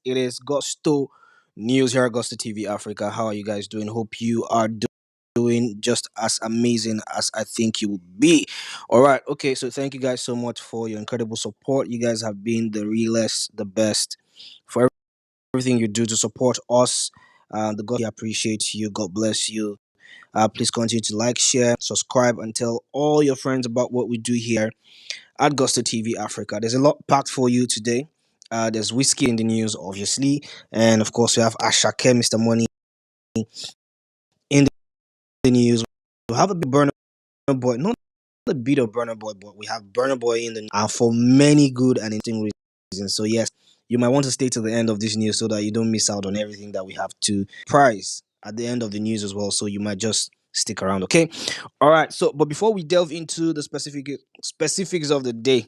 It is Gusto News here at Gusto TV Africa. How are you guys doing? Hope you are doing just as amazing as I think you would be. All right. Okay. So thank you guys so much for your incredible support. You guys have been the realest, the best for everything you do to support us. The God appreciates you. God bless you. Please continue to like, share, subscribe, and tell all your friends about what we do here at Gusto TV Africa. There's a lot packed for you today. There's whiskey in the news, obviously, and of course we have Asake, Mr. Money in the news. We have a bit Burna Boy, not a bit of Burna Boy, but we have Burna Boy in the news, for many good and interesting reasons. So yes, you might want to stay to the end of this news so that you don't miss out on everything that we have to prize at the end of the news as well. So you might just stick around, okay? All right. So, but before we delve into the specifics of the day,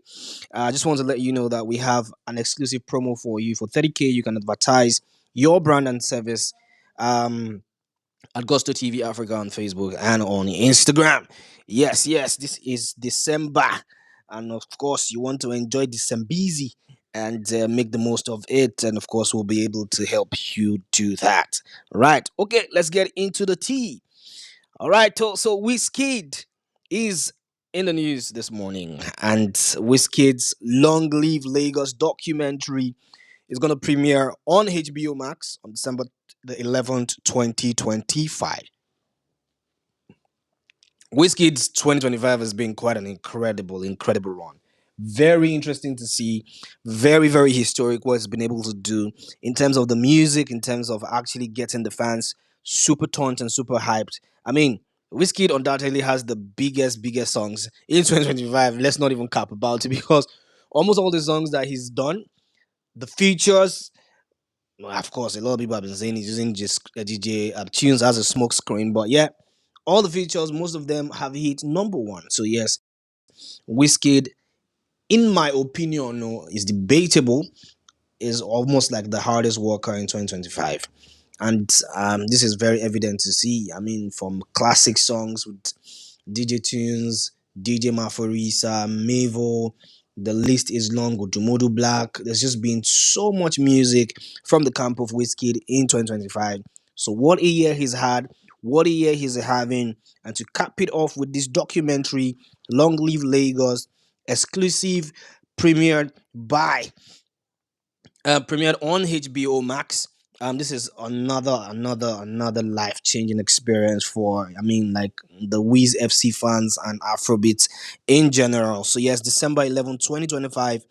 I just want to let you know that we have an exclusive promo for you. For 30K, you can advertise your brand and service at Gusto TV Africa on Facebook and on Instagram. Yes, yes, this is December. And of course, you want to enjoy December and make the most of it. And of course, we'll be able to help you do that. Right. Okay, let's get into the tea. All right, so Wizkid is in the news this morning, and Wizkid's Long Live Lagos documentary is going to premiere on HBO Max on December the 11th, 2025. Wizkid's 2025 has been quite an incredible run. Very interesting to see. Very, very historic what it's been able to do in terms of the music, in terms of actually getting the fans super taunt and super hyped. I mean, Wizkid undoubtedly has the biggest songs in 2025. Let's not even cap about it because almost all the songs that he's done, the features, well, of course, a lot of people have been saying he's using just DJ tunes as a smoke screen, but yeah, all the features, most of them have hit number one. So yes, Wizkid, in my opinion, no, is debatable. Is almost like the hardest worker in 2025, and this is very evident to see. I mean, from classic songs with DJ Tunes, DJ Maforisa, Mavo. The list is long with Jumodu Black. There's just been so much music from the camp of Wizkid in 2025. So what a year he's had, what a year he's having, and to cap it off with this documentary, Long Live Lagos, exclusive, premiered by premiered on HBO Max. This is another life changing experience for like the Wiz FC fans and Afrobeats in general. So yes, December 11th, 2025,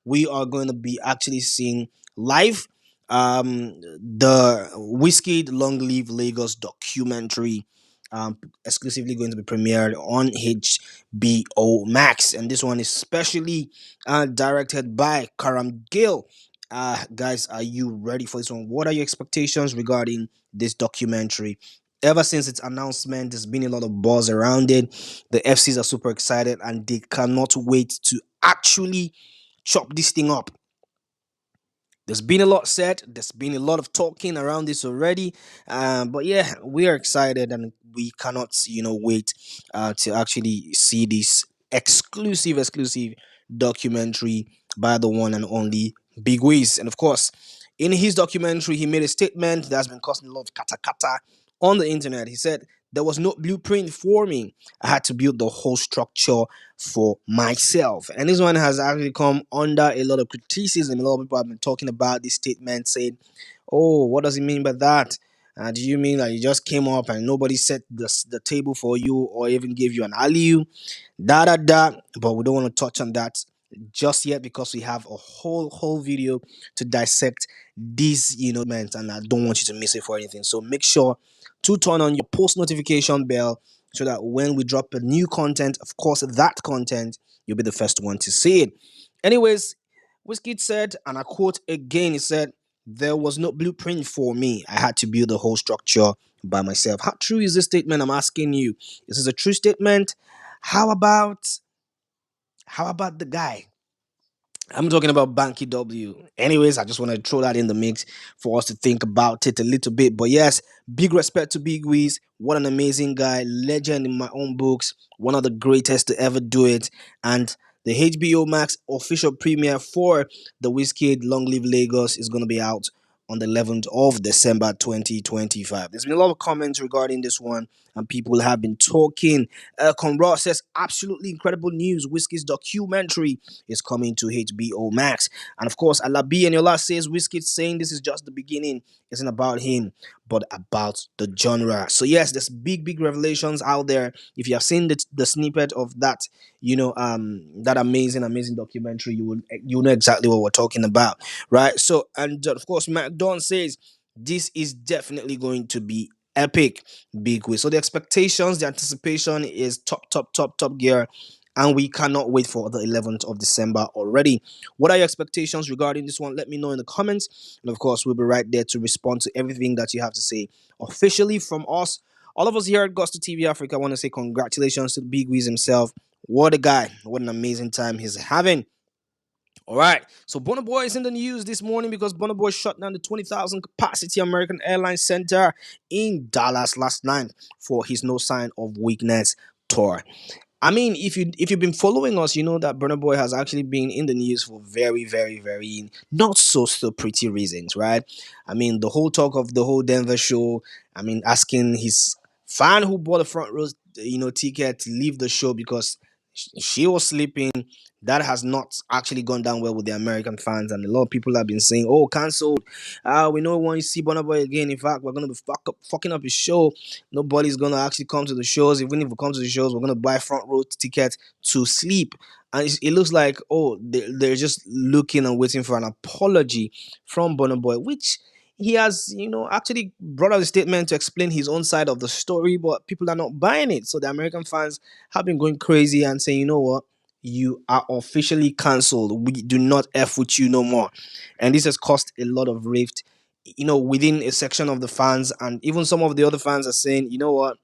we are going to be actually seeing live the Wizkid Long Live Lagos documentary. Exclusively going to be premiered on HBO Max, and this one is specially directed by Karam Gill. Guys, are you ready for this one? What are your expectations regarding this documentary? Ever since its announcement, there's been a lot of buzz around it. The FCs are super excited and they cannot wait to actually chop this thing up. There's been a lot said, there's been a lot of talking around this already. But yeah, we are excited and we cannot, wait to actually see this exclusive documentary by the one and only Big Wiz. And of course, in his documentary, he made a statement that has been causing a lot of kata kata on the internet. He said, there was no blueprint for me. I had to build the whole structure for myself. And this one has actually come under a lot of criticism. A lot of people have been talking about this statement, saying, oh, what does it mean by that? Do you mean that you just came up and nobody set the table for you or even gave you an alley? Da. But we don't want to touch on that just yet because we have a whole video to dissect these moments, and I don't want you to miss it for anything. So make sure to turn on your post notification bell so that when we drop a new content, of course that content, you'll be the first one to see it. Anyways, Wizkid said, and I quote again, he said, there was no blueprint for me. I had to build the whole structure by myself. How true is this statement? I'm asking you. Is this a true statement? How about the guy? I'm talking about Banky W. Anyways, I just want to throw that in the mix for us to think about it a little bit. But yes, big respect to Big Wiz. What an amazing guy, legend in my own books, one of the greatest to ever do it. And The HBO Max official premiere for the Wizkid Long Live Lagos is going to be out on the 11th of December 2025. There's been a lot of comments regarding this one, and people have been talking. Conrad says, absolutely incredible news. Wizkid's documentary is coming to HBO Max. And of course, Alabi and Yola says, Wizkid saying this is just the beginning. It isn't about him, but about the genre. So yes, there's big revelations out there. If you have seen the snippet of that, that amazing documentary, you know exactly what we're talking about, right? So, and of course, Mac Don says this is definitely going to be epic, big way. So the expectations, the anticipation is top gear, and we cannot wait for the 11th of December already. What are your expectations regarding this one? Let me know in the comments, and of course, we'll be right there to respond to everything that you have to say officially from us. All of us here at Gusto TV Africa want to say congratulations to Big Wiz himself. What a guy! What an amazing time he's having. All right, so Burna Boy is in the news this morning because Burna Boy shut down the 20,000 capacity American Airlines Center in Dallas last night for his No Sign of Weakness tour. I mean, if you've been following us, you know that Burna Boy has actually been in the news for very not so pretty reasons, right? I mean, the whole talk of the whole Denver show. I mean, asking his fan who bought a front row, ticket to leave the show because she was sleeping. That has not actually gone down well with the American fans, and a lot of people have been saying, "Oh, cancelled. We don't want to see Burna Boy again. In fact, we're gonna be fucking up his show. Nobody's gonna actually come to the shows. Even if we come to the shows, we're gonna buy front row tickets to sleep." And it looks like, oh, they're just looking and waiting for an apology from Burna Boy, which he has, actually brought out a statement to explain his own side of the story, but people are not buying it. So the American fans have been going crazy and saying, you know what? You are officially cancelled. We do not F with you no more. And this has caused a lot of rift, within a section of the fans. And even some of the other fans are saying, you know what?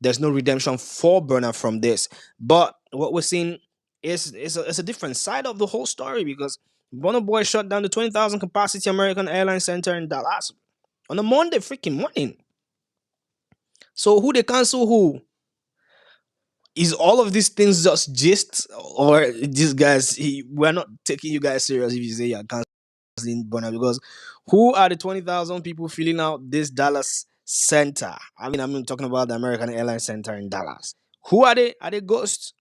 There's no redemption for Burner from this. But what we're seeing is a different side of the whole story because Burna Boy shut down the 20,000 capacity American Airlines Center in Dallas on a Monday freaking morning. So who they cancel who? Is all of these things just gist, or these guys? We're not taking you guys serious if you say you're canceling Burna, because who are the 20,000 people filling out this Dallas center? I'm talking about the American Airlines Center in Dallas. Who are they? Are they ghosts?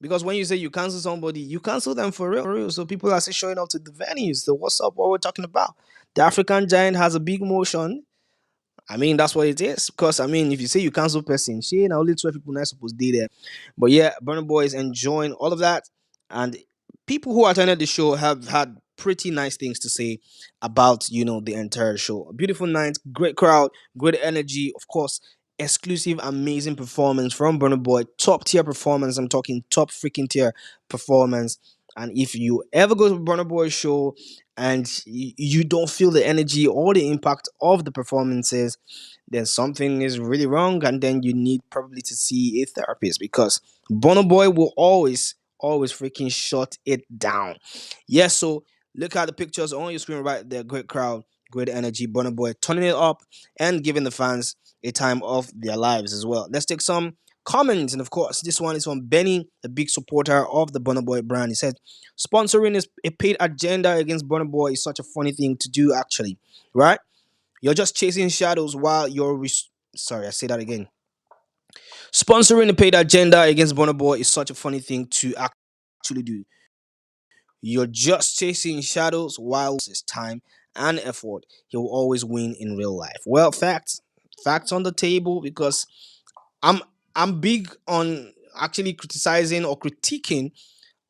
Because when you say you cancel somebody, you cancel them for real. So people are still showing up to the venues. So what's up? What we're talking about? The African Giant has a big motion. I mean, that's what it is. Because I mean, if you say you cancel person, she now only 12 people not supposed to be there. But yeah, Burna Boy is enjoying all of that. And people who attended the show have had pretty nice things to say about, the entire show. A beautiful night, great crowd, great energy, of course, exclusive, amazing performance from Burna Boy. Top tier performance. I'm talking top freaking tier performance. And if you ever go to Burna Boy's show and you don't feel the energy or the impact of the performances, then something is really wrong, and then you need probably to see a therapist because Burna Boy will always freaking shut it down. Yes, so look at the pictures on your screen right there. Great crowd, great energy. Burna Boy turning it up and giving the fans a time of their lives as well. Let's take some comments, and of course, this one is from Benny, a big supporter of the Burna Boy brand. He said, "Sponsoring is a paid agenda against Burna Boy is such a funny thing to do, actually, right? You're just chasing shadows while sorry, I say that again. Sponsoring a paid agenda against Burna Boy is such a funny thing to actually do. You're just chasing shadows while his time and effort. He will always win in real life." Well, facts on the table because I'm I'm big on actually criticizing or critiquing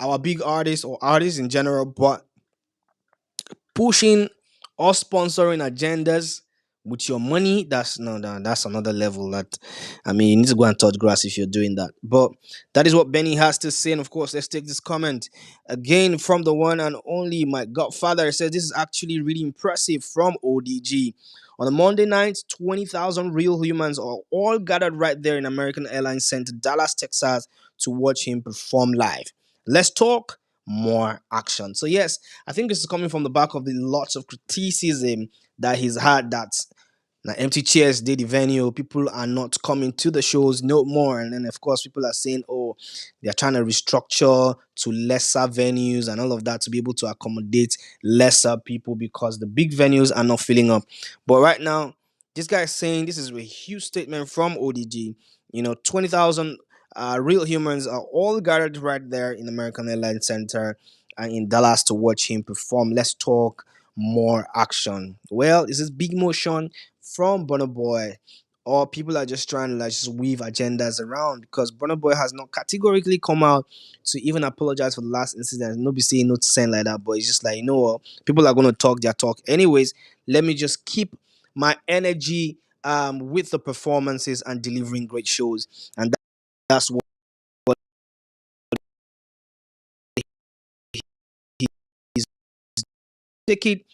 our big artists or artists in general, but pushing or sponsoring agendas with your money, that's no, no, that's another level. That I mean, you need to go and touch grass if you're doing that. But that is what Benny has to say. And of course, let's take this comment again from the one and only my godfather. It says this is actually really impressive from ODG. On a Monday night, 20,000 real humans are all gathered right there in American Airlines Center, Dallas, Texas, to watch him perform live. Let's talk more action. So yes, I think this is coming from the back of the lots of criticism that he's had, that Now empty chairs did the venue. People are not coming to the shows no more. And then of course people are saying, oh, they're trying to restructure to lesser venues and all of that to be able to accommodate lesser people because the big venues are not filling up. But right now, this guy is saying this is a huge statement from ODG. 20,000 real humans are all gathered right there in American Airlines Center and in Dallas to watch him perform. Let's talk more action. Well, this is big motion from Burna Boy, or people are just trying to like just weave agendas around because Burna Boy has not categorically come out to even apologize for the last incident. Nobody saying no to saying like that, but it's just like what, people are gonna talk their talk anyways. Let me just keep my energy with the performances and delivering great shows, and that's what he's take it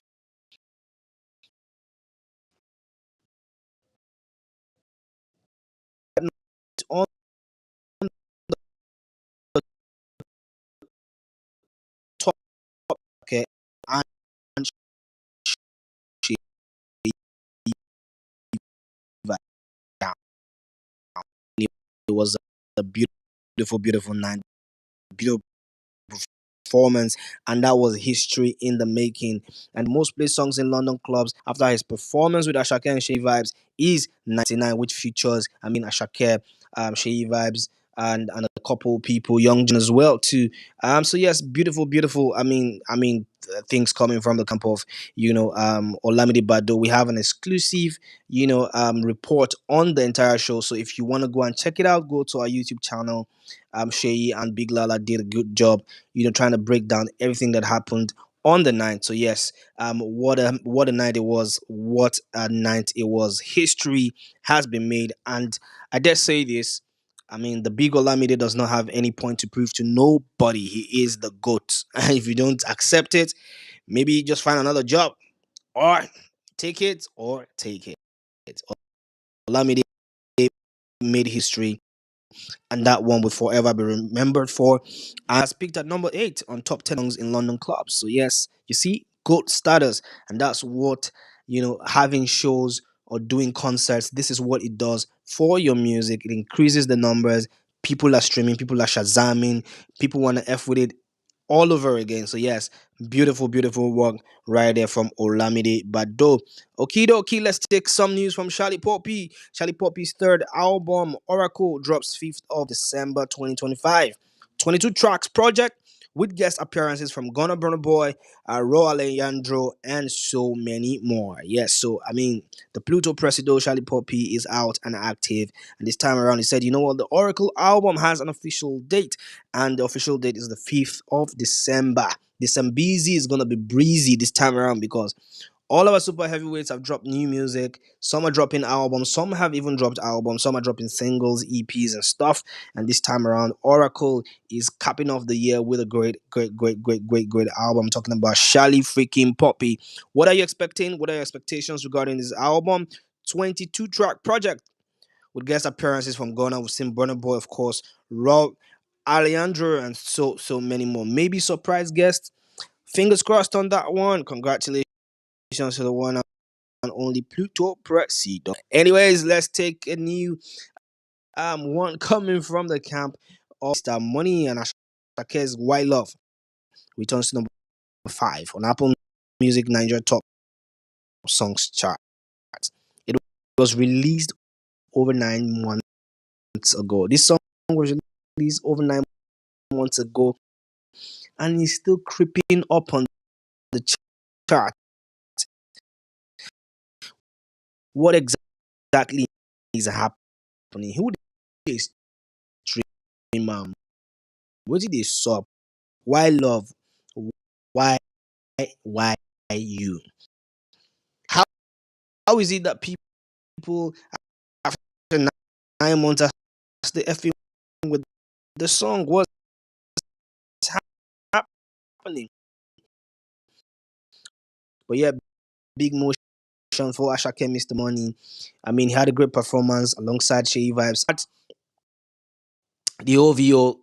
on top, okay, and she down. It was a beautiful, beautiful night, beautiful performance, and that was history in the making. And most played songs in London clubs after his performance with Asake and Shay Vibes is 99, which features, Asake, Shay Vibes, and a couple people, Young Jin as well too. So yes, beautiful, beautiful. Things coming from the camp of Olamide Bado. We have an exclusive report on the entire show. So if you want to go and check it out, go to our YouTube channel. Shay and Big Lala did a good job trying to break down everything that happened on the night. So yes, what a night it was, what a night it was. History has been made, and I dare say this. The big Olamide does not have any point to prove to nobody. He is the GOAT. And if you don't accept it, maybe just find another job or take it. Olamide made history, and that one will forever be remembered for. As picked at number 8 on top 10 songs in London clubs. So yes, you see, gold status, and that's what having shows or doing concerts. This is what it does for your music. It increases the numbers. People are streaming. People are shazamming. People want to f with it all over again. So yes, beautiful, beautiful work right there from Olamide Bado. Okie dokie, let's take some news from Shallipopi. Shallipopi's third album, Oracle, drops 5th of December 2025. 22 tracks project with guest appearances from Ghana Burna Boy, Ro Alejandro, and so many more. Yes, so the Pluto Presido Shallipopi is out and active, and this time around he said, you know what, the Oracle album has an official date, and the official date is the 5th of December. December is gonna be breezy this time around because all of our super heavyweights have dropped new music. Some are dropping albums. Some have even dropped albums. Some are dropping singles, EPs, and stuff. And this time around, Oracle is capping off the year with a great, great, great, great, great, great album. I'm talking about Shally freaking Poppy. What are you expecting? What are your expectations regarding this album? 22 track project with guest appearances from Ghana. We've seen Burna Boy, of course, Rob, Alejandro, and so many more. Maybe surprise guests. Fingers crossed on that one. Congratulations to the one and only Pluto Presido. Anyways, let's take a new one coming from the camp of Mr. Money and Asake's Why Love returns to number 5 on Apple Music Nigeria Top Songs chart. It was released over 9 months ago. This song was released over 9 months ago, and it's still creeping up on the chart. What exactly is happening? Who is stream? What did they sub? Why love? Why why you? How how is it that people after 9 months are still effing with the song? What's happening? But yeah, big motion for Asake Mr. Money. He had a great performance alongside Shay Vibes. At the OVO